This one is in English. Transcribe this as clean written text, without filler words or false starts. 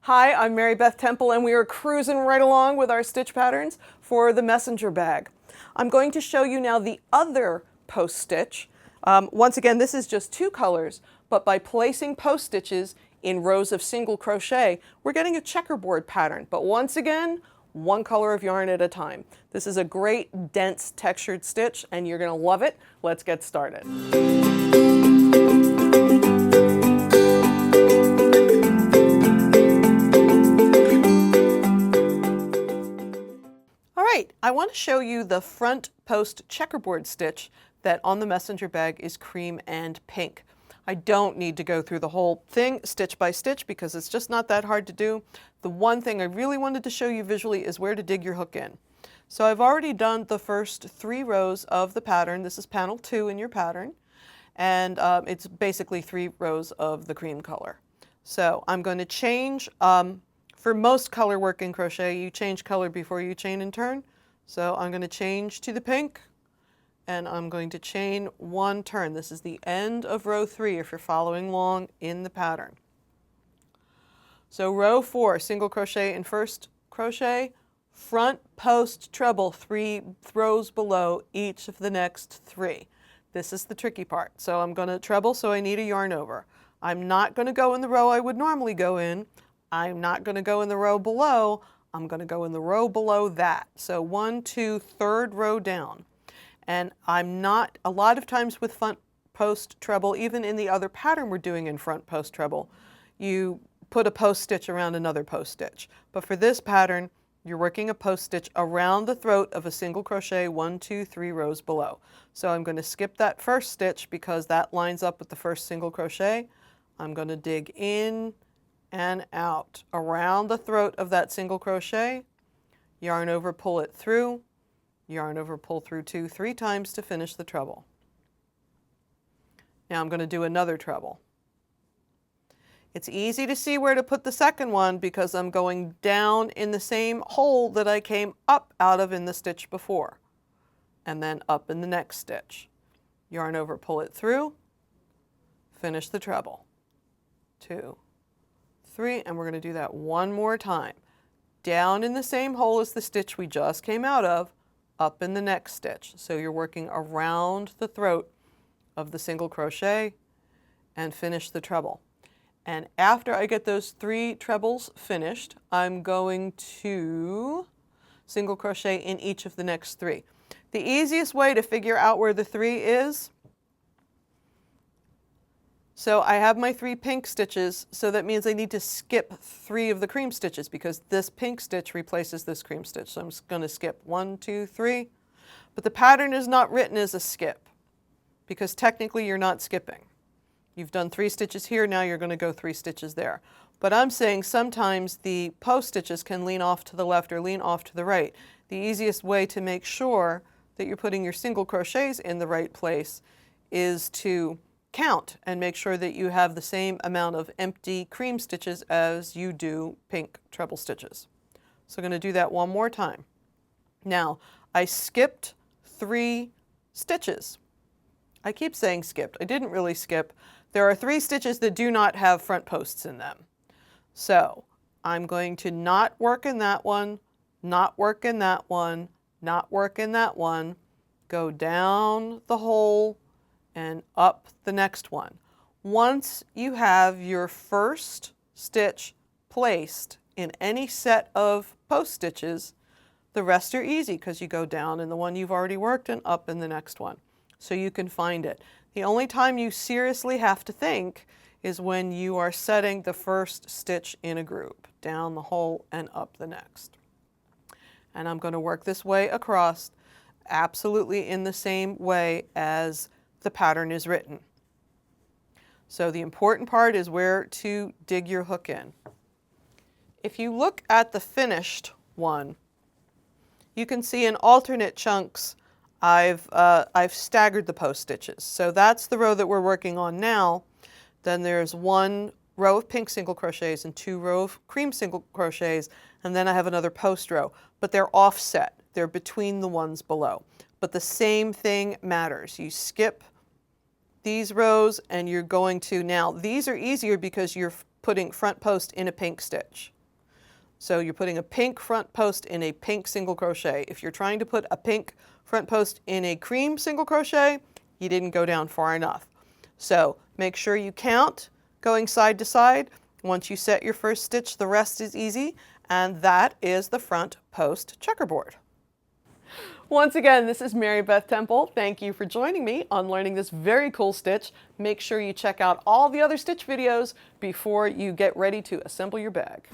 Hi, I'm Mary Beth Temple and we are cruising right along with our stitch patterns for the messenger bag. I'm going to show you now the other post stitch. Once again, this is just two colors, but by placing post stitches in rows of single crochet, we're getting a checkerboard pattern. But once again, one color of yarn at a time. This is a great dense textured stitch and you're going to love it. Let's get started. I want to show you the front post checkerboard stitch that on the messenger bag is cream and pink. I don't need to go through the whole thing stitch by stitch because it's just not that hard to do. The one thing I really wanted to show you visually is where to dig your hook in. So I've already done the first 3 rows of the pattern. This is panel 2 in your pattern, and it's basically 3 rows of the cream color. So I'm going to change, for most color work in crochet, you change color before you chain and turn. So I'm going to change to the pink and I'm going to chain 1 turn. This is the end of row 3 if you're following along in the pattern. So row 4, single crochet in first crochet, front post treble 3 rows below each of the next 3. This is the tricky part. So I'm going to treble, so I need a yarn over. I'm not going to go in the row I would normally go in. I'm not going to go in the row below. I'm going to go in the row below that. So 1, 2, 3rd row down. And I'm not, a lot of times with front post treble, even in the other pattern we're doing in front post treble, you put a post stitch around another post stitch. But for this pattern, you're working a post stitch around the throat of a single crochet 1, 2, 3 rows below. So I'm going to skip that first stitch because that lines up with the first single crochet. I'm going to dig in and out around the throat of that single crochet, yarn over, pull it through, yarn over, pull through 2, 3 times to finish the treble. Now I'm going to do another treble. It's easy to see where to put the second one because I'm going down in the same hole that I came up out of in the stitch before, and then up in the next stitch. Yarn over, pull it through, finish the treble. 2, 3, and we're going to do that one more time. Down in the same hole as the stitch we just came out of, up in the next stitch. So you're working around the throat of the single crochet and finish the treble. And after I get those 3 trebles finished, I'm going to single crochet in each of the next 3. The easiest way to figure out where the 3 is, so I have my 3 pink stitches, so that means I need to skip 3 of the cream stitches because this pink stitch replaces this cream stitch. So I'm just going to skip 1, 2, 3. But the pattern is not written as a skip because technically you're not skipping. You've done 3 stitches here, now you're going to go 3 stitches there. But I'm saying sometimes the post stitches can lean off to the left or lean off to the right. The easiest way to make sure that you're putting your single crochets in the right place is to count and make sure that you have the same amount of empty cream stitches as you do pink treble stitches. So I'm going to do that one more time. Now, I skipped 3 stitches. I keep saying skipped. I didn't really skip. There are 3 stitches that do not have front posts in them. So I'm going to not work in that one, not work in that one, not work in that one, go down the hole, and up the next one. Once you have your first stitch placed in any set of post stitches, the rest are easy because you go down in the one you've already worked and up in the next one. So you can find it. The only time you seriously have to think is when you are setting the first stitch in a group, down the hole and up the next. And I'm going to work this way across absolutely in the same way as the pattern is written. So the important part is where to dig your hook in. If you look at the finished one, you can see in alternate chunks I've staggered the post stitches. So that's the row that we're working on now. Then there's 1 row of pink single crochets and 2 row of cream single crochets, and then I have another post row, but they're offset. They're between the ones below. But the same thing matters. You skip these rows and you're going to, now these are easier because you're putting front post in a pink stitch. So you're putting a pink front post in a pink single crochet. If you're trying to put a pink front post in a cream single crochet, you didn't go down far enough. So make sure you count going side to side. Once you set your first stitch, the rest is easy, and that is the front post checkerboard. Once again, this is Mary Beth Temple. Thank you for joining me on learning this very cool stitch. Make sure you check out all the other stitch videos before you get ready to assemble your bag.